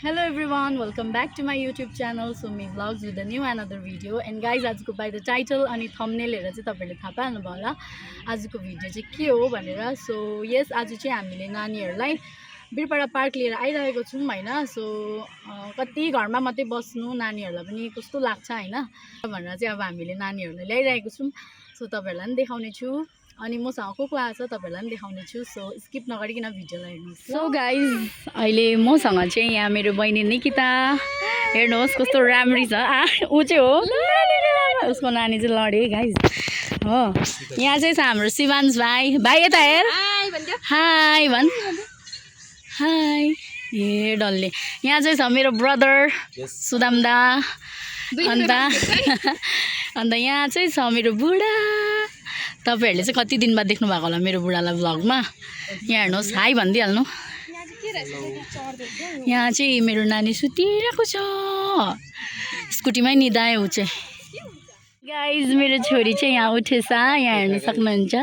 Hello everyone, welcome back to my YouTube channel Sumi Vlogs with a new another video. And guys, आजको by the title अनि thumbnail हेरेर चाहिँ तपाईहरुले थाहा पाउनु भयो होला आजको भिडियो चाहिँ के हो भनेर. So yes, आज चाहिँ हामीले नानीहरुलाई बिरपाडा पार्क लिएर आइरहेको छौं हैन. So कति घरमा मात्रै बस्नु नानीहरुलाई पनि कस्तो लाग्छ हैन भनेर चाहिँ अब हामीले नानीहरुलाई ल्याइरहेको छौं. So तपाईहरुलाई पनि देखाउने छु अनि मसँग को आछ तपाईहरुलाई पनि देखाउने छु. सो स्किप नगरिकन भिडियोलाई हेर्नुस्. सो गाइज अहिले मसँग चाहिँ यहाँ मेरो बहिनी निकिता हेर्नुहोस् कस्तो राम्री छ. उ चाहिँ हो उसको नानी चाहिँ लडे गाइज हो. यहाँ चाहिँ छ हाम्रो शिवांश भाइ. भाइ यता हेर. हाई भन्. हाई. ए डल्ले. यहाँ चाहिँ छ मेरो ब्रदर सुदाम दा. अन्त यहाँ चाहिँ छ मेरो बुढा. तपाईहरुले चाहिँ कति दिन बाद देख्नु भएको होला मेरो बुढालाई भ्लगमा. यहाँ हेर्नुहोस् हाई भनिदिइहाल्नु. यहाँ चाहिँ मेरो नानी सुतिरहेको छ स्कुटीमै निदाए उ चाहिँ. गाइज मेरो छोरी चाहिँ यहाँ उठेछ. यहाँ हेर्न सक्नुहुन्छ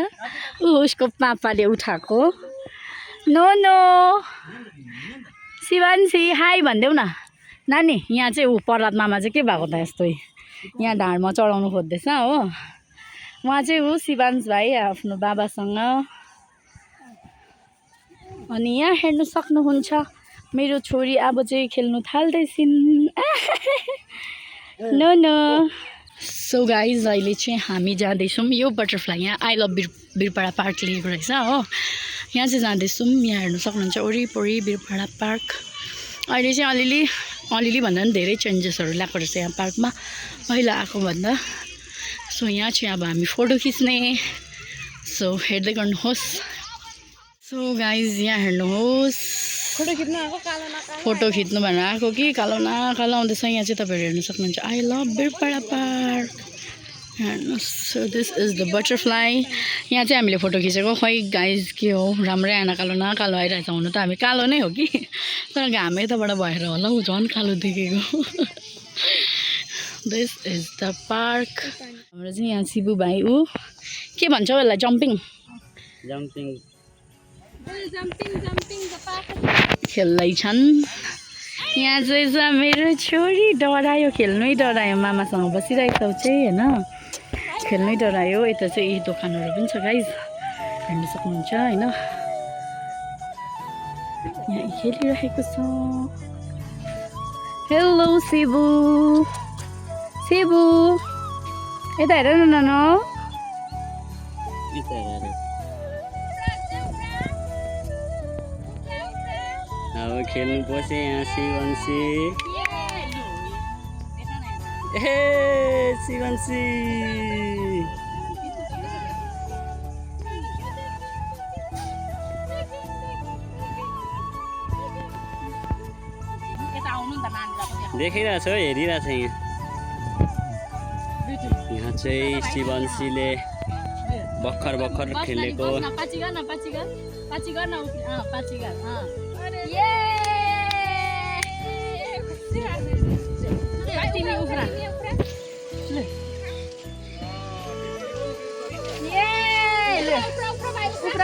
उसको पापाले उठाएको. नो नो शिवांशी हाई भनिदेऊ न नानी. यहाँ चाहिँ ऊ प्रहलाद मामा चाहिँ के भएको त यस्तो यहाँ ढाडमा चढाउनु खोज्दैछ हो. उहाँ चाहिँ हो शिवांश भाइ आफ्नो बाबासँग. अनि यहाँ हेर्नु सक्नुहुन्छ मेरो छोरी अब चाहिँ खेल्नु थाल्दैछिन्. No no. सो गाइज अहिले चाहिँ हामी जाँदैछौँ यो बटरफ्लाई. यहाँ आई लभ बिरपाडा पार्क लिएको रहेछ हो. यहाँ चाहिँ जाँदैछौँ. यहाँ हेर्नु सक्नुहुन्छ वरिपरि बिरपाडा पार्क. अहिले चाहिँ अलिअलि भन्दा पनि धेरै चेन्जेसहरू ल्याएको रहेछ यहाँ पार्कमा पहिला आएको भन्दा. सो यहाँ चाहिँ अब हामी फोटो खिच्ने. सो हेर्दै गर्नुहोस्. सो गाइज यहाँ हेर्नुहोस् फोटो खिच्नु भनेर आएको कि कालो न कालो आउँदैछ. यहाँ चाहिँ तपाईँहरू हेर्नु सक्नुहुन्छ आई लभ बिरपाडा पार्क हेर्नुहोस्. So this is the butterfly. यहाँ चाहिँ हामीले फोटो खिचेको. खै गाइज के हो राम्रै आएन. कालो न कालो आइरहेछ. हुनु त हामी कालो नै हो कि तर घाम यताबाट भएर होला हौ झन् कालो देखेको. This is the park. हाम्रो चाहिँ यहाँ शिबु भाइ ऊ के भन्छ यसलाई जम्पिङ खेल्दैछन्. यहाँ चाहिँ छ मेरो छोरी डरायो खेल्नै डरायो. मामासँग बसिरहेको छ चाहिँ होइन खेल्नै डरायो. यता चाहिँ यही दोकानहरू पनि छ गाइज हेर्नु सक्नुहुन्छ होइन. यहाँ खेलिरहेको छ. हेलो शिबु. शिबु यता हेर न नानो. अब खेल्नु पसे यहाँ शिवांशी. ए शिवांशी देखिरहेछ हेरिरहेछ. यहाँ चाहिँ शिवांशीले भर्खर खेलेको.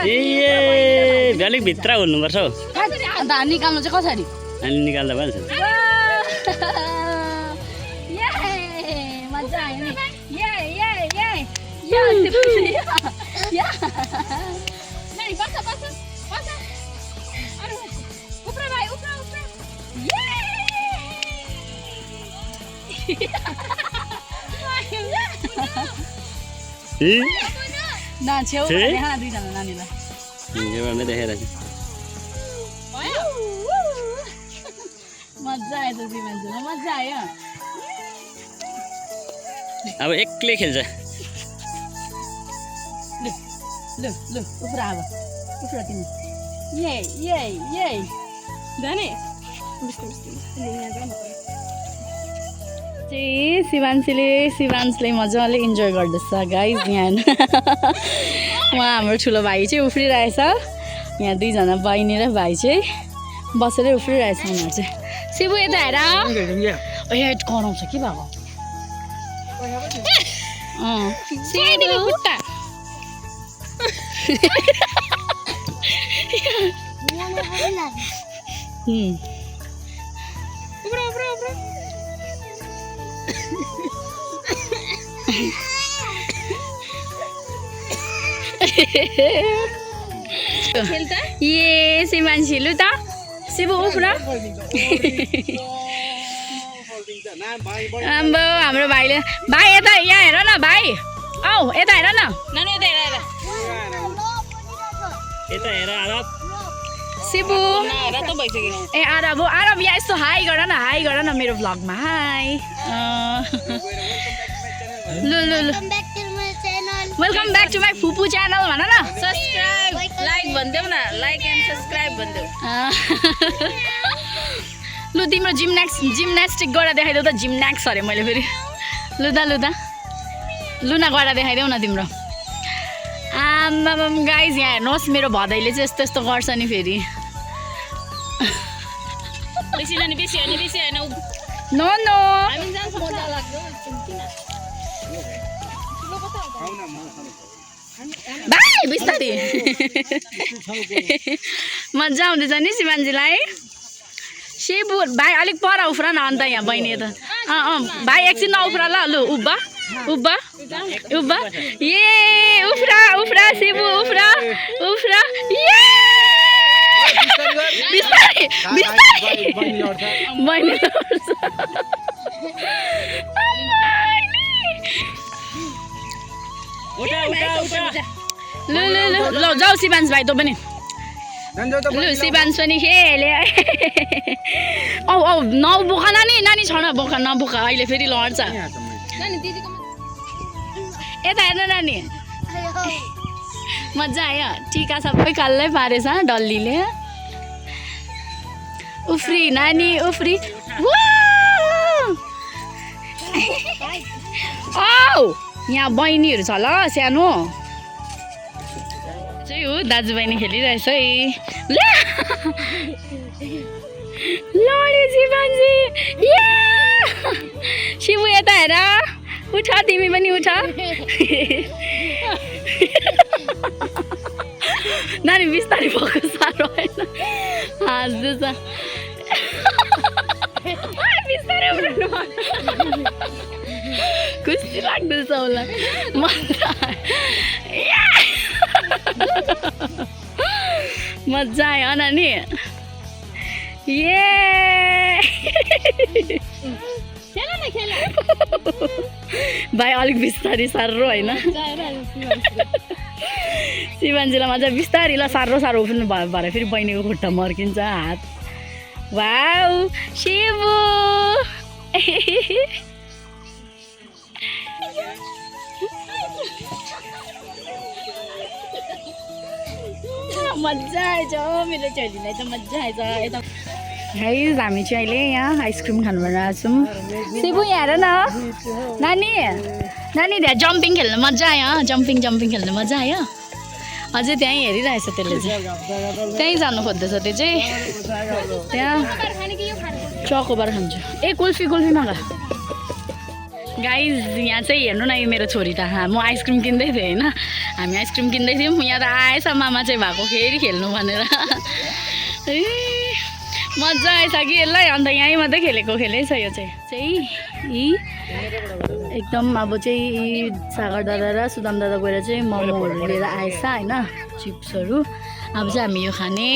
ए अलिक भित्र हुनुपर्छ हौ. अन्त निकाल्नु चाहिँ कसरी अनि निकाल्दा भन्छ. मजा आयो नि. दुईजना नानीलाई देखेर मजा आयो त मान्छेलाई. मजा आयो. अब एक्लै खेल्छ. ल उफ्रा अब उफ्रा तिमी. जाने चाहिँ शिवांशले मजाले इन्जोय गर्दैछ गाइज. यहाँ उहाँ हाम्रो ठुलो भाइ चाहिँ उफ्रिरहेछ. यहाँ दुईजना बहिनी र भाइ चाहिँ बसेरै उफ्रिरहेछ उनीहरू चाहिँ. शिबु यता हेर. ए कराउँछ के भएको. ये सिमान्सी लु त शिव उफ्रा आम्बो हाम्रो भाइले भाइ यता यहाँ हेर न भाइ औ यता हेर न यता हेर आरब शिबु ए आरब आरब यहाँ यस्तो हाई गर न मेरो भ्लगमा हाई लु लु लु वेलकम ब्याक टु माई फुपू च्यानल भन न सब्सक्राइब लाइक भन्देऊ न लाइक एन्ड सब्सक्राइब भन्देऊ लु तिम्रो जिम्नास्टिक गरेर देखाइदेऊ त जिम्नाक्स अरे मैले फेरि लु त लु न गरेर देखाइदेऊ न तिम्रो आम्मा गाइज यहाँ हेर्नुहोस् मेरो भदैले चाहिँ यस्तो यस्तो गर्छ नि फेरि बेसी होइन नो नो हामी जान्छ मजा लाग्छ भाइ बिस्तारै मजा आउँदैछ नि शिवान्जीलाई शिबु भाइ अलिक पर उफ्रा न अन्त यहाँ बहिनी त भाइ एकछिन नउफ्रा ल लु उब्बा ए उफ्रा शिबु उफ्रा ए बिस्तारै बहिनी लु जाऊ शिवान्स भाइ तँ पनि लु शिवान्स पनि खेले औ नबोक नानी छ न बोक नबोक अहिले फेरि लड्छ यता हेर्न नानी मजा आयो टिका सबै काललाई पारेछ डल्लीले उफ्री नानी उफ्री औ यहाँ बहिनीहरू छ ल सानो चाहिँ हो दाजुबहिनी खेलिरहेछ है लडे शिवान्जी शिबु यता हेर उठ तिमी पनि उठ नानी बिस्तारै भएको साह्रो होइन हाँस्दैछ बिस्तारै उठाउनु खुसी लाग्दैछ होला मजा आयो नानी भाइ अलिक बिस्तारी साह्रो होइन शिवान्जीलाई मजा बिस्तारी ल साह्रो उफ्रिनु भयो भरे फेरि बहिनीको खुट्टा मर्किन्छ हात वाउ शिबु मजा आएछ मेरो छोरीलाई त मजा आएछ यता गाइस हामी चाहिँ अहिले यहाँ आइसक्रिम खानु भइरहेको छौँ शिबु यहाँ हेर न नानी त्यहाँ जम्पिङ खेल्नु मजा आयो जम्पिङ खेल्नु मजा आयो अझै त्यहीँ हेरिरहेछ त्यसले चाहिँ त्यहीँ जानु खोज्दैछ त्यो चाहिँ त्यहाँ चकोबार खान्छु ए कुल्फी मगा गाइज यहाँ चाहिँ हेर्नु न यो मेरो छोरी त म आइसक्रिम किन्दै थिएँ होइन हामी आइसक्रिम किन्दै थियौँ यहाँ त आएछ मामा चाहिँ भएको फेरि खेल्नु भनेर ए मजा आएछ कि यसलाई अन्त यहीँ मात्रै खेलेको खेलेछ यो चाहिँ एकदम अब चाहिँ सागर दादा र सुदाम दादा गएर चाहिँ मोमोहरू लिएर आएछ होइन चिप्सहरू अब चाहिँ हामी यो खाने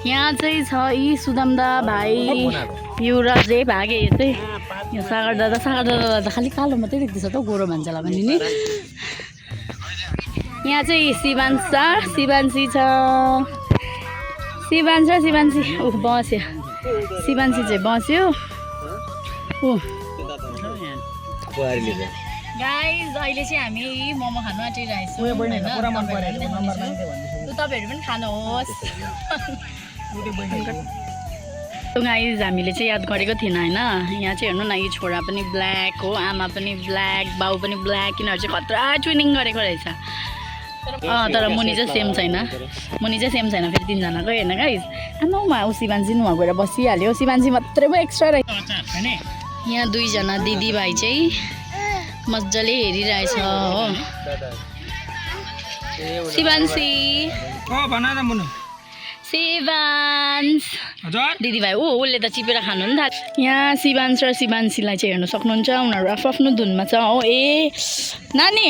यहाँ चाहिँ छ यी सुदाम दा भाइ युवराज भागे यो चाहिँ यो सागर दादा त खालि कालो मात्रै देख्दैछ त गोरो मान्छेलाई पनि नि यहाँ चाहिँ शिवान्सी छ शिवान्सी बस्यो शिवान्सी चाहिँ बस्यो गाइज अहिले चाहिँ हामी मोमो खानु आँटिरहेछौँ तपाईँहरू पनि खानुहोस् गाइज हामीले चाहिँ याद गरेको थिएन होइन यहाँ चाहिँ हेर्नु न यो छोरा पनि ब्ल्याक हो आमा पनि ब्ल्याक बाउ पनि ब्ल्याक यिनीहरू चाहिँ खतरा ट्विनिङ गरेको रहेछ तर मुनि चाहिँ सेम छैन फेरि तिनजनाको हेर्न गाइज आमामा ऊ शिवान्सी नुहा गएर बसिहाल्यो शिवान्सी मात्रै पो एक्स्ट्रा रहेछ यहाँ दुईजना दिदी भाइ चाहिँ मजाले हेरिरहेछ हो शिवान्स हजुर दिदीभाइ उसले त चिपेर खानु नि त यहाँ शिवान्स र शिवान्सीलाई चाहिँ हेर्न सक्नुहुन्छ उनीहरू आफ्नो धुनमा छ हो ए नानी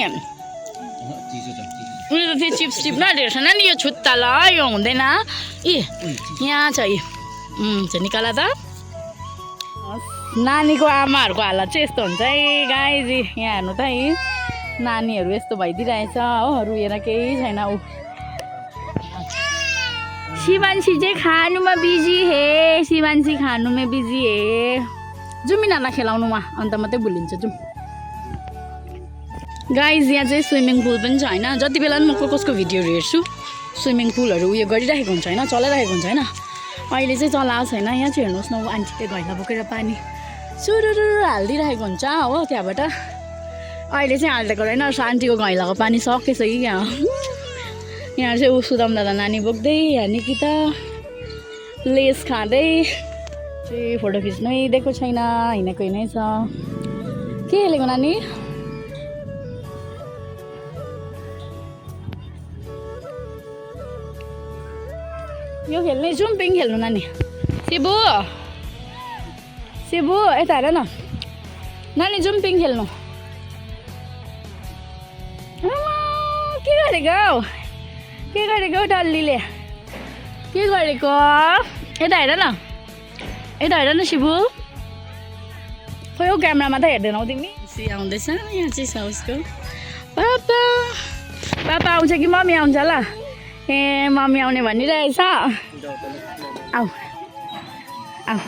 उसले त त्यो चिप्स टिप्न आँटेको छ नानी यो छुत्ता ल यो हुँदैन ए यहाँ छ चाहिँ निकाला त नानीको आमाहरूको हालत चाहिँ यस्तो हुन्छ है गाइज यहाँ हेर्नु त है नानीहरू यस्तो भइदिइरहेछ हो रुएर केही छैन ऊ शिवान्सी चाहिँ खानुमा बिजी हे शिवान्सी खानुमा बिजी हे जाउँ यिनीहरूलाई खेलाउनुमा अन्त मात्रै भुलिन्छ जाउँ गाइज यहाँ चाहिँ स्विमिङ पुल पनि छ होइन जति बेला पनि म कसको भिडियोहरू हेर्छु स्विमिङ पुलहरू उयो गरिरहेको हुन्छ होइन चलाइरहेको हुन्छ होइन अहिले चाहिँ चलाएको छैन यहाँ चाहिँ हेर्नुहोस् न ऊ आन्टीले घैला बोकेर पानी सुरुरु हालिदिइरहेको हुन्छ हो त्यहाँबाट अहिले चाहिँ हालिदिएको रहेन आन्टीको घैलाको पानी सकेछ कि यहाँ यहाँ चाहिँ ऊ सुदाम दादा नानी बोक्दै यहाँ निकिता लेस खाँदै चाहिँ फोटो खिच्नै दिएको छैन हिँडेको हिँडै छ के हेलेको नानी यो खेल्ने जुम्पिङ खेल्नु नानी शिबु शिबु यता हेर न नानी जुम्पिङ खेल्नु के गरेको डल्लीले के गरेको यता हेर न शिबु खोइ हौ क्यामेरामा त हेर्दैनौ तिमी आउँदैछ यहाँ चाहिँ छ उसको पापा पापा आउँछ कि मम्मी आउँछ ल ए मम्मी आउने भनिरहेछ आऊ आऊ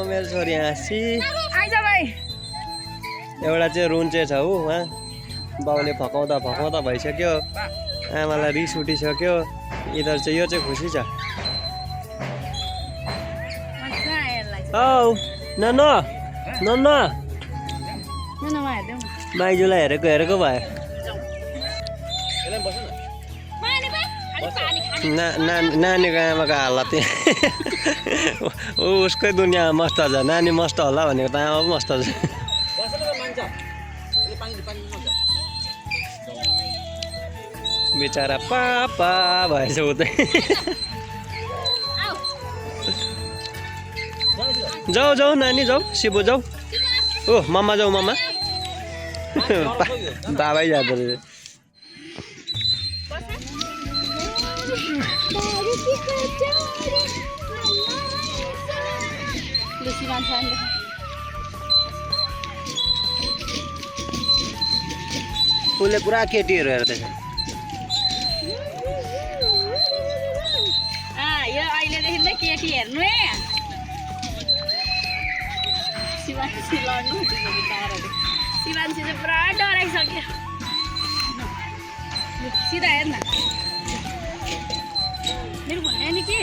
मेरो छोरी हाँसी आइज भाइ एउटा चाहिँ रुन्चे छ ऊ उहाँ बाउले फकाउँदा भइसक्यो आमालाई रिस उठिसक्यो यिनीहरू चाहिँ यो चाहिँ खुसी छ औ न माइजूलाई हेरेको भयो नानीको आमाको हालत उसकै दुनियाँमा मस्त छ नानी मस्त होला भनेको त आमा पनि मस्त छ बिचरा पापा भएछ ऊ त जाऊ नानी जाऊ शिबु जाऊ ओ मम्मा जाऊ मम्मा बाबै जाँदो रहेछ उसले पुरा केटीहरू हेर्दैछ यो अहिलेदेखि नै केटी हेर्नु है शिवान्सी लड्नु शिवान्सी चाहिँ पुरा डराइसक्यो सिधा हेर्न मेरो भन्ने नि के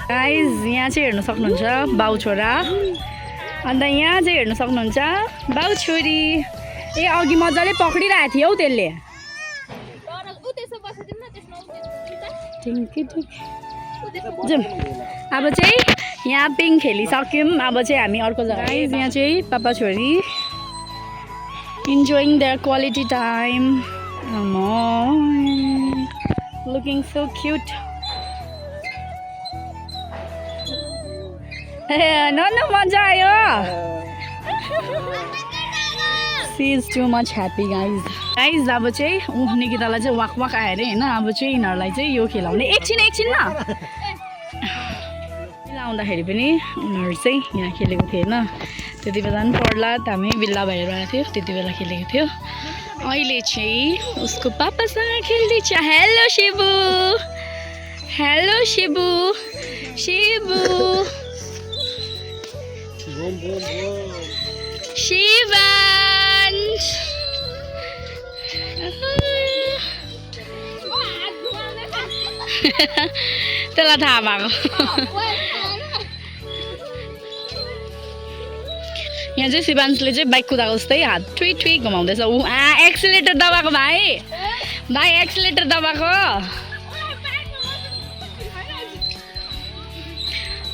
गाइज यहाँ चाहिँ हेर्न सक्नुहुन्छ बाउ छोरा अन्त यहाँ चाहिँ हेर्न सक्नुहुन्छ बाउ छोरी ए अघि मजाले पक्रिरहेको थियो हौ त्यसले जाउँ अब चाहिँ यहाँ पिङ खेलिसक्यौँ अब चाहिँ हामी अर्को जग्गा यहाँ चाहिँ पापा छोरी enjoying their quality time looking so cute न मजा आयो she is too much happy guys अब चाहिँ निकितालाई चाहिँ वाक वाक आयो अरे होइन अब चाहिँ यिनीहरूलाई चाहिँ यो खेलाउने एकछिन न आउँदाखेरि पनि उनीहरू चाहिँ यहाँ खेलेको थिएन त्यति बेला पनि पर्ला हामी बिल्ला भएर आएको थियो त्यति बेला खेलेको थियो अहिले चाहिँ उसको पापासँग खेल्दैछ हेलो शिबु शिवान्स त्यसलाई थाहा भएको यहाँ चाहिँ शिवान्सले चाहिँ बाइक कुदाएको जस्तै हात ठुई घुमाउँदैछ ऊ एक्सिलेटर दबाएको भाइ एक्सिलेटर दबाएको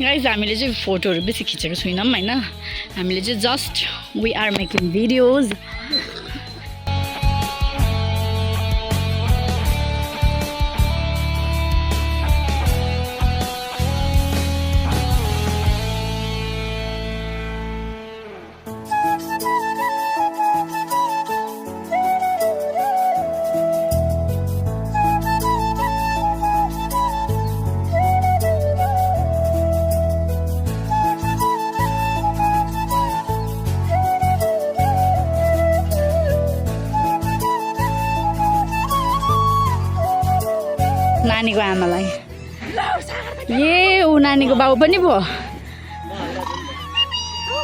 गाइज हामीले चाहिँ फोटोहरू बेसी खिचेको छैनौँ होइन हामीले चाहिँ just we are making videos नानीको आमालाई ए ऊ नानीको बाउ पनि भयो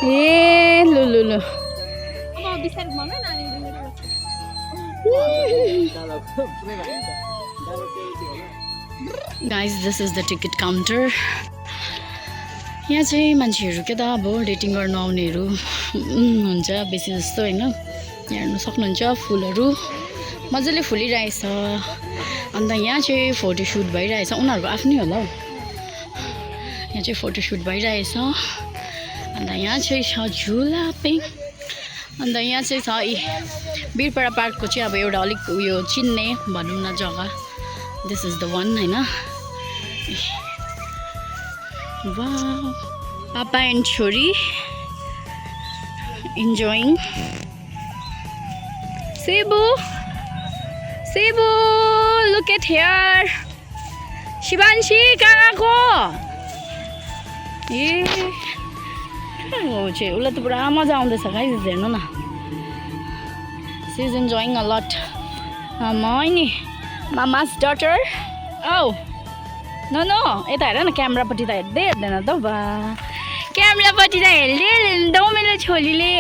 ए लु लु लु guys this is the ticket counter यहाँ चाहिँ मान्छेहरू के त अब डेटिङ गर्न आउनेहरू हुन्छ बेसी जस्तो होइन यहाँ हेर्नु सक्नुहुन्छ फुलहरू मजाले फुलिरहेछ अन्त यहाँ चाहिँ फोटोसुट भइरहेछ उनीहरूको आफ्नै होला हौ यहाँ चाहिँ फोटोसुट भइरहेछ अन्त यहाँ चाहिँ छ झुला पिङ अन्त यहाँ चाहिँ छ वीरपाडा पार्कको चाहिँ अब एउटा अलिक उयो चिन्ने भनौँ न जग्गा दिस इज द वान होइन वाउ पापा एन्ड छोरी इन्जोइङ सेबु सेबु लुक एट हियर शिवान्शी कहाँ गएको ए चाहिँ उसलाई त पुरा मजा आउँदैछ गाइस हेर्नु न she is enjoying a lot नि मामास डटर औ नो नो यता हेर न क्यामेरापट्टि त हेर्दै हेर्दैन त बा क्यामेरापट्टि त हेर्दै हेर्दैन मेरो छोरीले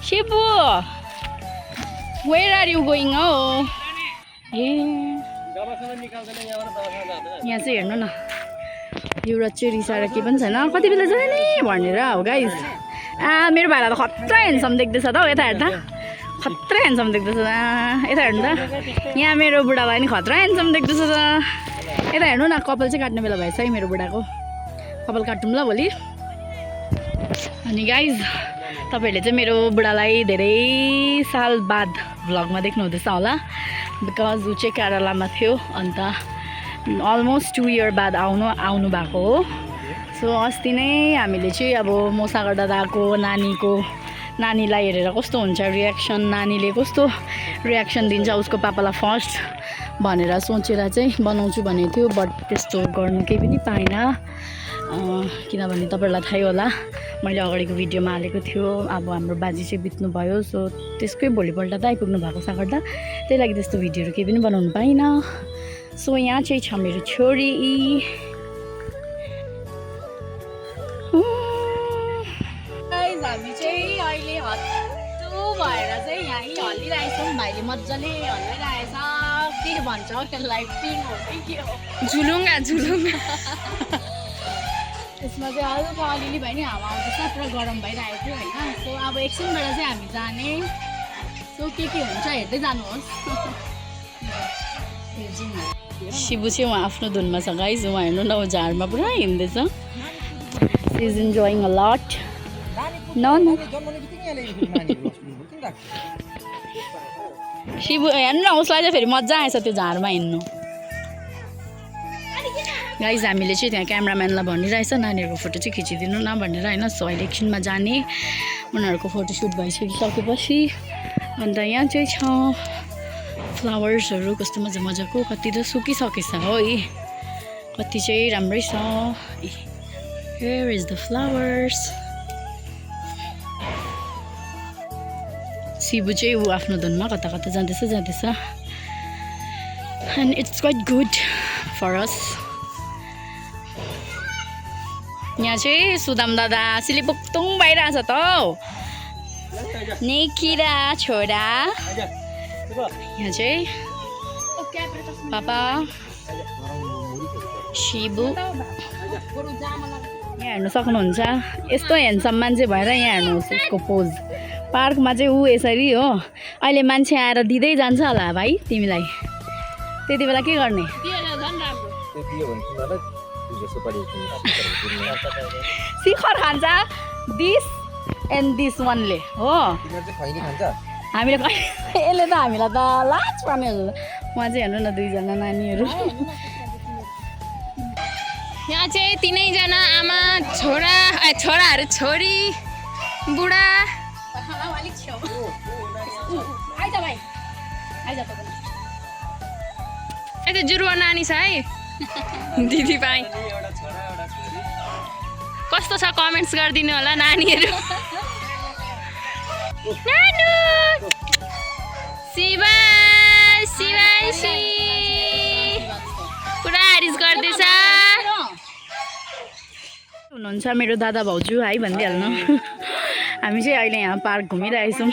Shibu where are you going हो ए यहाँ चाहिँ हेर्नु न एउटा चाहिँ रिसाएर के पनि छैन कति बेला जाने नि भनेर हो गाइस मेरो भाइलाई त खत्रा हेन्डसम देख्दैछ त हौ यता हेर्दा खत्रा हेन्डसम देख्दैछ यता हेर्नु त यहाँ मेरो बुढालाई नि खत्रा हेन्डसम देख्दैछ त यता हेर्नु न कपाल चाहिँ काट्ने बेला भएछ है मेरो बुढाको कपाल काटौँ ल भोलि अनि गाइज तपाईँहरूले चाहिँ मेरो बुढालाई धेरै साल बाद भ्लगमा देख्नुहुँदैछ होला बिकज ऊ चाहिँ केरलामा थियो अन्त अलमोस्ट 2 इयर बाद आउनु भएको हो सो अस्ति नै हामीले चाहिँ अब म सागर दादाको नानीलाई हेरेर कस्तो हुन्छ रियाक्सन नानीले कस्तो रियाक्सन दिन्छ उसको पापालाई फर्स्ट भनेर सोचेर चाहिँ बनाउँछु भनेको थियो बट त्यस्तो गर्नु केही पनि पाइनँ किनभने तपाईँहरूलाई थाहै होला मैले अगाडिको भिडियोमा हालेको थियो अब हाम्रो बाजे चाहिँ बित्नुभयो सो त्यसकै भोलिपल्ट त आइपुग्नु भएको सागर दा त्यही लागि त्यस्तो भिडियोहरू केही पनि बनाउनु पाइनँ सो यहाँ चाहिँ छ मेरो छोरी हामी चाहिँ अहिले हत्तु भएर चाहिँ यहीँ हल्लिरहेछौँ भाइले मजाले हल्लिरहेछ के भन्छ त्यसलाई पिङ हो कि के हो झुलुङ्गा त्यसमा चाहिँ हल्का अलिअलि भए नि हावा आउँदैछ पुरा गरम भइरहेको थियो होइन सो अब एकछिनबाट चाहिँ हामी जाने सो के हुन्छ हेर्दै जानुहोस् शिबु चाहिँ उहाँ आफ्नो धुनमा छ गाइस उहाँ हेर्नु न ऊ झारमा पुरा हिँड्दैछ she is enjoying a lot Shibu हेर्नु न उसलाई चाहिँ फेरि मजा आएछ त्यो झारमा हिँड्नु गाइज हामीले चाहिँ त्यहाँ क्यामराम्यानलाई भनिरहेछ नानीहरूको फोटो चाहिँ खिचिदिनु न भनेर होइन सो अहिले एकछिनमा जाने उनीहरूको फोटोसुट भइसकिसकेपछि अन्त यहाँ चाहिँ छ फ्लावर्सहरू कस्तो मजाको कति त सुकिसकेछ हो है कति चाहिँ राम्रै छ here is the flowers Shibu चाहिँ ऊ आफ्नो धुनमा कता कता जाँदैछ and it's quite good for us यहाँ चाहिँ सुदाम दादा सिलिपुक्तुङ भइरहेछ त हौ निकिरा छोरा यहाँ चाहिँ पापा शिबु यहाँ हेर्नु सक्नुहुन्छ यस्तो ह्यान्डसम मान्छे भएर यहाँ हेर्नुहोस् उसको पोज पार्कमा चाहिँ ऊ यसरी हो अहिले मान्छे आएर दिँदै जान्छ होला भाइ तिमीलाई त्यति बेला के गर्ने शिखर खान्छ दिस एन्ड दिस वानले हो हामीले यसले त हामीलाई त लाज पार्ने हो उहाँ चाहिँ हेर्नु न दुईजना नानीहरू यहाँ चाहिँ तीनैजना आमा छोराहरू छोरी बुढा यता जुरुवा नानी छ है दिदी भाइ कस्तो छ कमेन्ट्स गरिदिनु होला नानीहरू नानु शिवांशी पुरा रिस गर्दैछ हुनुहुन्छ मेरो दादा भाउजू है भनिदिइहाल्नु हामी चाहिँ अहिले यहाँ पार्क घुमिरहेछौँ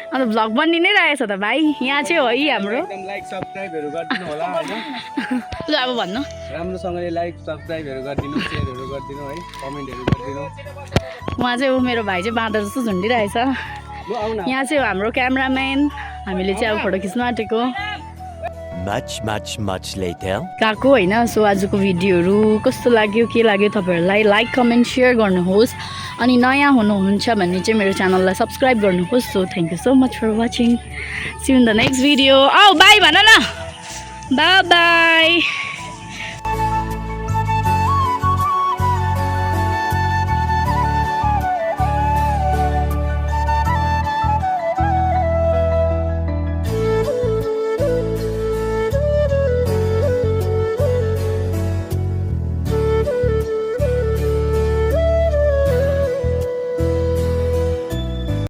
अन्त भ्लग बन्नी नै रहेछ त भाइ यहाँ चाहिँ हो है हाम्रो लाइक सब्स्क्राइबहरू गरिदिनु होला हैन ल अब भन्नु राम्रोसँगले लाइक सब्स्क्राइबहरू गरिदिनु शेयरहरू गरिदिनु है कमेन्टहरू गरिदिनु उहाँ चाहिँ मेरो भाइ चाहिँ बाँदर जस्तो झुन्डिरहेछ यहाँ चाहिँ हो हाम्रो क्यामराम्यान हामीले चाहिँ अब फोटो खिच्नु आँटेको much later गएको होइन सो आजको भिडियोहरू कस्तो लाग्यो के लाग्यो तपाईँहरूलाई लाइक कमेन्ट सेयर गर्नुहोस् अनि नयाँ हुनुहुन्छ भने चाहिँ मेरो च्यानललाई सब्सक्राइब गर्नुहोस् so thank you so much for watching see in the next video bye भन न बाई